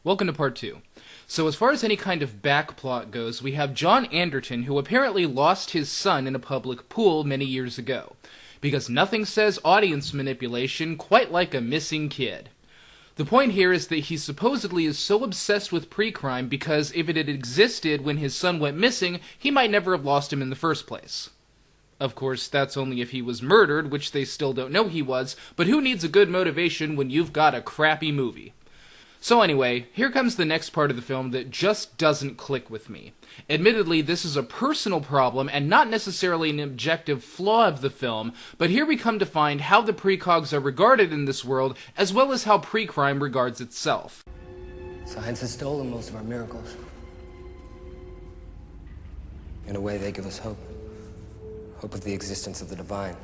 Welcome to part 2. So as far as any kind of backplot goes, we have John Anderton, who apparently lost his son in a public pool many years ago, because nothing says audience manipulation quite like a missing kid. The point here is that he supposedly is so obsessed with pre-crime because if it had existed when his son went missing, he might never have lost him in the first place. Of course, that's only if he was murdered, which they still don't know he was, but who needs a good motivation when you've got a crappy movie? So anyway, here comes the next part of the film that just doesn't click with me. Admittedly, this is a personal problem and not necessarily an objective flaw of the film, but here we come to find how the precogs are regarded in this world, as well as how pre-crime regards itself. Science has stolen most of our miracles. In a way, they give us hope. Hope of the existence of the divine.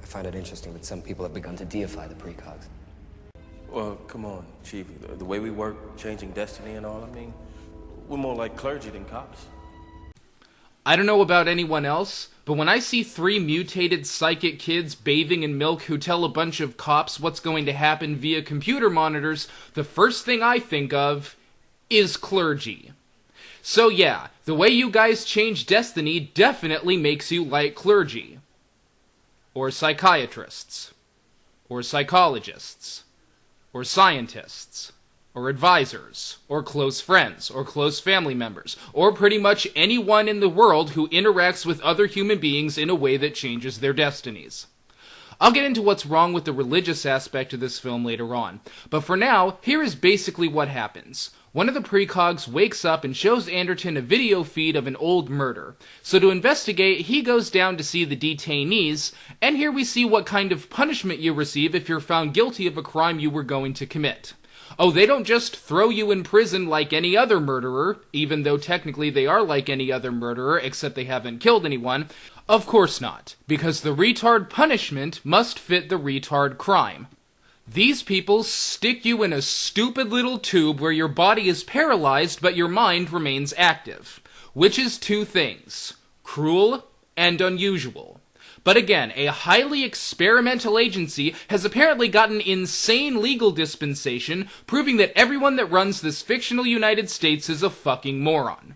I find it interesting that some people have begun to deify the precogs. Well, come on, Chief. The way we work, changing destiny and all, we're more like clergy than cops. I don't know about anyone else, but when I see 3 mutated psychic kids bathing in milk who tell a bunch of cops what's going to happen via computer monitors, the first thing I think of is clergy. So yeah, the way you guys change destiny definitely makes you like clergy. Or psychiatrists. Or psychologists. Or scientists. Or advisors. Or close friends. Or close family members. Or pretty much anyone in the world who interacts with other human beings in a way that changes their destinies. I'll get into what's wrong with the religious aspect of this film later on, but for now, here is basically what happens. One of the precogs wakes up and shows Anderton a video feed of an old murder. So to investigate, he goes down to see the detainees, and here we see what kind of punishment you receive if you're found guilty of a crime you were going to commit. Oh, they don't just throw you in prison like any other murderer, even though technically they are like any other murderer, except they haven't killed anyone. Of course not, because the retard punishment must fit the retard crime. These people stick you in a stupid little tube where your body is paralyzed but your mind remains active, which is 2 things: cruel and unusual. But again, a highly experimental agency has apparently gotten insane legal dispensation, proving that everyone that runs this fictional United States is a fucking moron.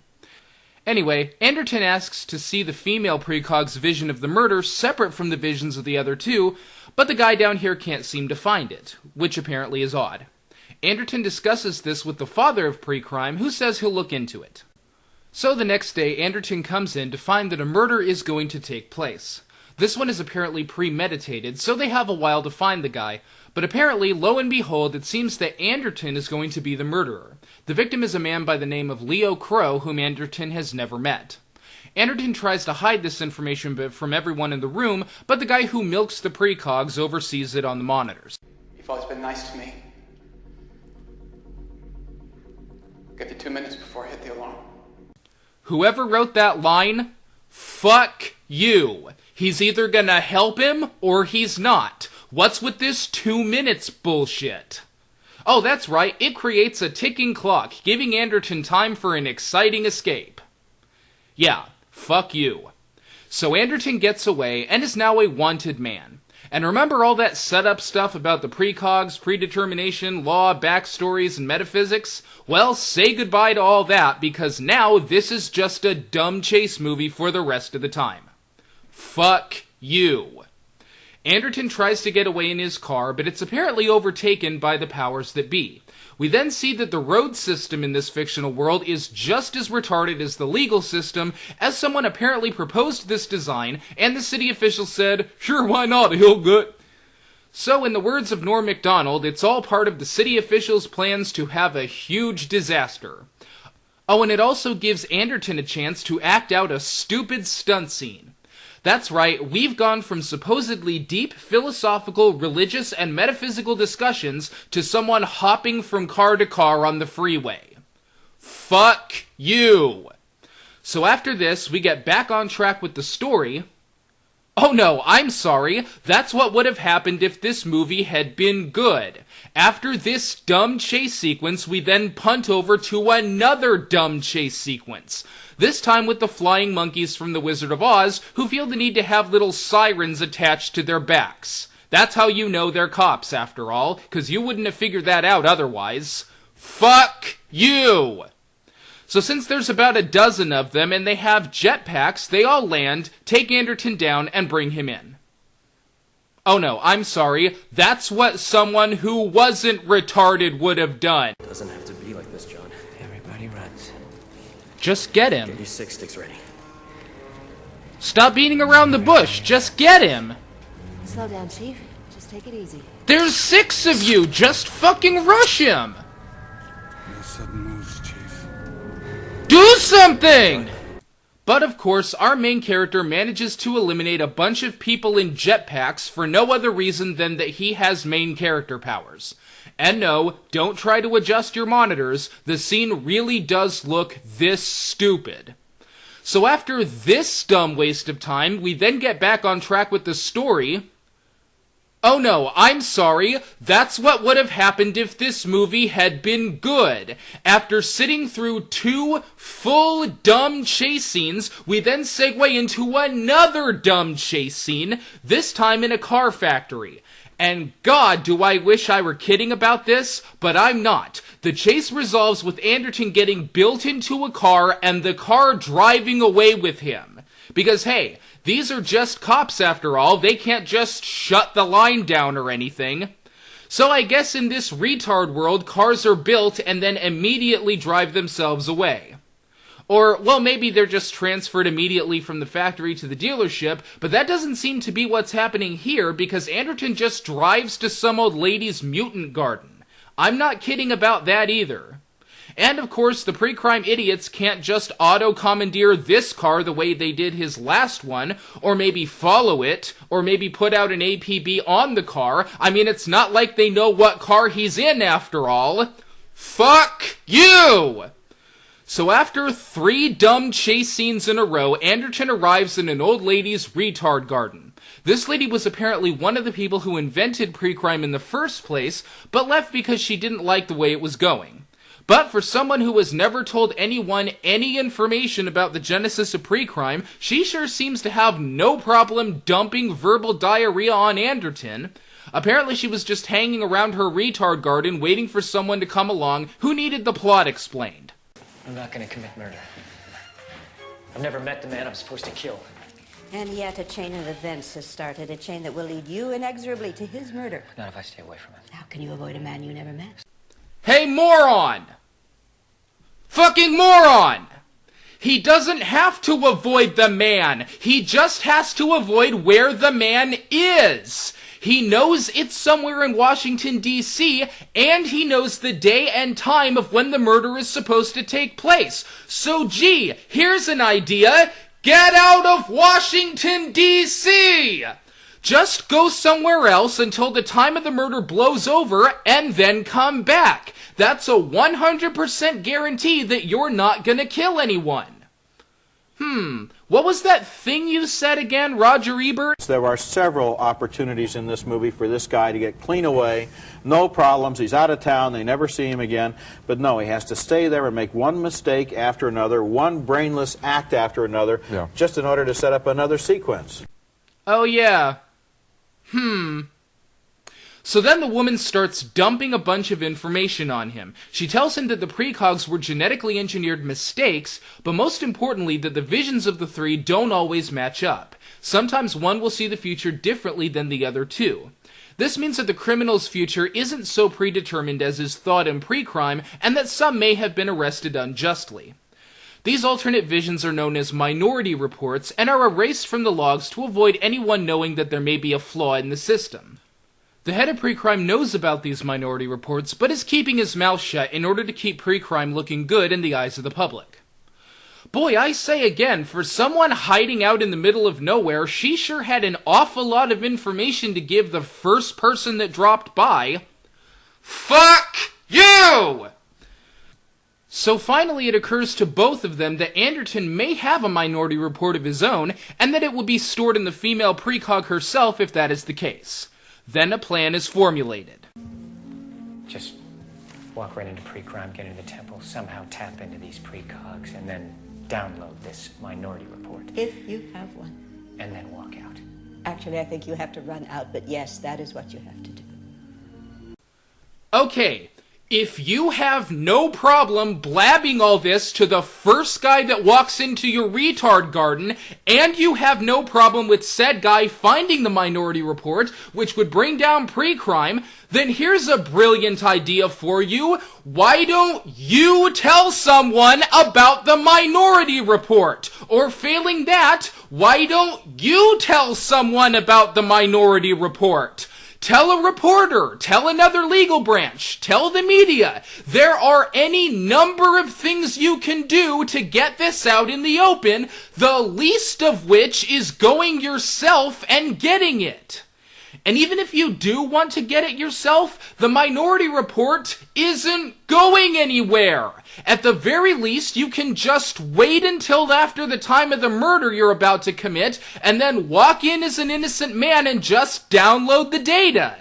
Anyway, Anderton asks to see the female precog's vision of the murder separate from the visions of the other 2, but the guy down here can't seem to find it, which apparently is odd. Anderton discusses this with the father of pre-crime, who says he'll look into it. So the next day, Anderton comes in to find that a murder is going to take place. This one is apparently premeditated, so they have a while to find the guy, but apparently, lo and behold, it seems that Anderton is going to be the murderer. The victim is a man by the name of Leo Crow, whom Anderton has never met. Anderton tries to hide this information from everyone in the room, but the guy who milks the precogs oversees it on the monitors. You've always been nice to me. I'll give you 2 minutes before I hit the alarm. Whoever wrote that line, fuck you. He's either gonna help him, or he's not. What's with this 2 minutes bullshit? Oh, that's right, it creates a ticking clock, giving Anderton time for an exciting escape. Yeah, fuck you. So Anderton gets away, and is now a wanted man. And remember all that setup stuff about the precogs, predetermination, law, backstories, and metaphysics? Well, say goodbye to all that, because now this is just a dumb chase movie for the rest of the time. Fuck you. Anderton tries to get away in his car, but it's apparently overtaken by the powers that be. We then see that the road system in this fictional world is just as retarded as the legal system, as someone apparently proposed this design, and the city official said, sure, why not, he'll good. So in the words of Norm Macdonald, it's all part of the city officials' plans to have a huge disaster. Oh, and it also gives Anderton a chance to act out a stupid stunt scene. That's right, we've gone from supposedly deep philosophical, religious, and metaphysical discussions to someone hopping from car to car on the freeway. Fuck you! So after this, we get back on track with the story. Oh no, I'm sorry, that's what would have happened if this movie had been good. After this dumb chase sequence, we then punt over to another dumb chase sequence. This time with the flying monkeys from The Wizard of Oz, who feel the need to have little sirens attached to their backs. That's how you know they're cops, after all, 'cause you wouldn't have figured that out otherwise. Fuck You! So since there's about a dozen of them and they have jetpacks, they all land, take Anderton down, and bring him in. Oh no, I'm sorry. That's what someone who wasn't retarded would have done. Doesn't have to be like this, John. Everybody runs. Just get him. Get your 6 sticks ready. Stop beating around the bush. Just get him. Slow down, Chief. Just take it easy. There's 6 of you. Just fucking rush him. No sudden moves, Chief. Do something! But of course, our main character manages to eliminate a bunch of people in jetpacks for no other reason than that he has main character powers. And no, don't try to adjust your monitors, the scene really does look this stupid. So after this dumb waste of time, we then get back on track with the story. Oh no, I'm sorry. That's what would have happened if this movie had been good. After sitting through 2 full dumb chase scenes, we then segue into another dumb chase scene, this time in a car factory. And God, do I wish I were kidding about this, but I'm not. The chase resolves with Anderton getting built into a car and the car driving away with him. Because hey, these are just cops after all, they can't just shut the line down or anything. So I guess in this retard world, cars are built and then immediately drive themselves away. Or, well, maybe they're just transferred immediately from the factory to the dealership, but that doesn't seem to be what's happening here because Anderton just drives to some old lady's mutant garden. I'm not kidding about that either. And of course, the pre-crime idiots can't just auto-commandeer this car the way they did his last one, or maybe follow it, or maybe put out an APB on the car. I mean, it's not like they know what car he's in after all. Fuck you! So after 3 dumb chase scenes in a row, Anderton arrives in an old lady's retard garden. This lady was apparently one of the people who invented pre-crime in the first place, but left because she didn't like the way it was going. But for someone who has never told anyone any information about the genesis of pre-crime, she sure seems to have no problem dumping verbal diarrhea on Anderton. Apparently she was just hanging around her retard garden waiting for someone to come along who needed the plot explained. I'm not gonna commit murder. I've never met the man I'm supposed to kill. And yet a chain of events has started, a chain that will lead you inexorably to his murder. Not if I stay away from him. How can you avoid a man you never met? Hey, moron! Fucking moron! He doesn't have to avoid the man. He just has to avoid where the man is. He knows it's somewhere in Washington, D.C., and he knows the day and time of when the murder is supposed to take place. So, gee, here's an idea. Get out of Washington, D.C.! Just go somewhere else until the time of the murder blows over and then come back. That's a 100% guarantee that you're not gonna kill anyone. What was that thing you said again, Roger Ebert? There are several opportunities in this movie for this guy to get clean away, no problems, he's out of town, they never see him again, but no, he has to stay there and make one mistake after another, one brainless act after another, just in order to set up another sequence. Oh yeah. So then the woman starts dumping a bunch of information on him. She tells him that the precogs were genetically engineered mistakes, but most importantly that the visions of the 3 don't always match up. Sometimes one will see the future differently than the other 2. This means that the criminal's future isn't so predetermined as is thought in pre-crime, and that some may have been arrested unjustly. These alternate visions are known as minority reports and are erased from the logs to avoid anyone knowing that there may be a flaw in the system. The head of pre-crime knows about these minority reports, but is keeping his mouth shut in order to keep pre-crime looking good in the eyes of the public. Boy, I say again, for someone hiding out in the middle of nowhere, she sure had an awful lot of information to give the first person that dropped by. Fuck you! So finally it occurs to both of them that Anderton may have a minority report of his own, and that it would be stored in the female precog herself if that is the case. Then a plan is formulated. Just walk right into pre-crime, get into the temple, somehow tap into these precogs, and then download this minority report. If you have one. And then walk out. Actually, I think you have to run out, but yes, that is what you have to do. Okay, If you have no problem blabbing all this to the first guy that walks into your retard garden, and you have no problem with said guy finding the Minority Report, which would bring down pre-crime, then here's a brilliant idea for you. Why don't you tell someone about the Minority Report? Or failing that, why don't you tell someone about the Minority Report? Tell a reporter, tell another legal branch, tell the media. There are any number of things you can do to get this out in the open, the least of which is going yourself and getting it. And even if you do want to get it yourself, the Minority Report isn't going anywhere. At the very least, you can just wait until after the time of the murder you're about to commit, and then walk in as an innocent man and just download the data.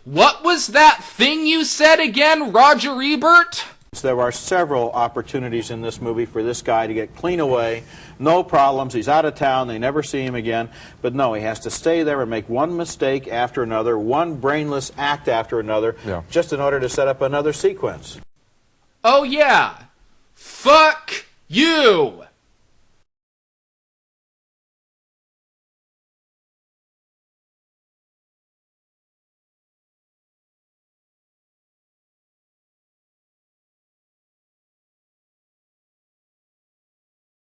What was that thing you said again, Roger Ebert? There are several opportunities in this movie for this guy to get clean away. No problems. He's out of town. They never see him again. But no, he has to stay there and make one mistake after another, one brainless act after another, just in order to set up another sequence. Oh yeah. Fuck you.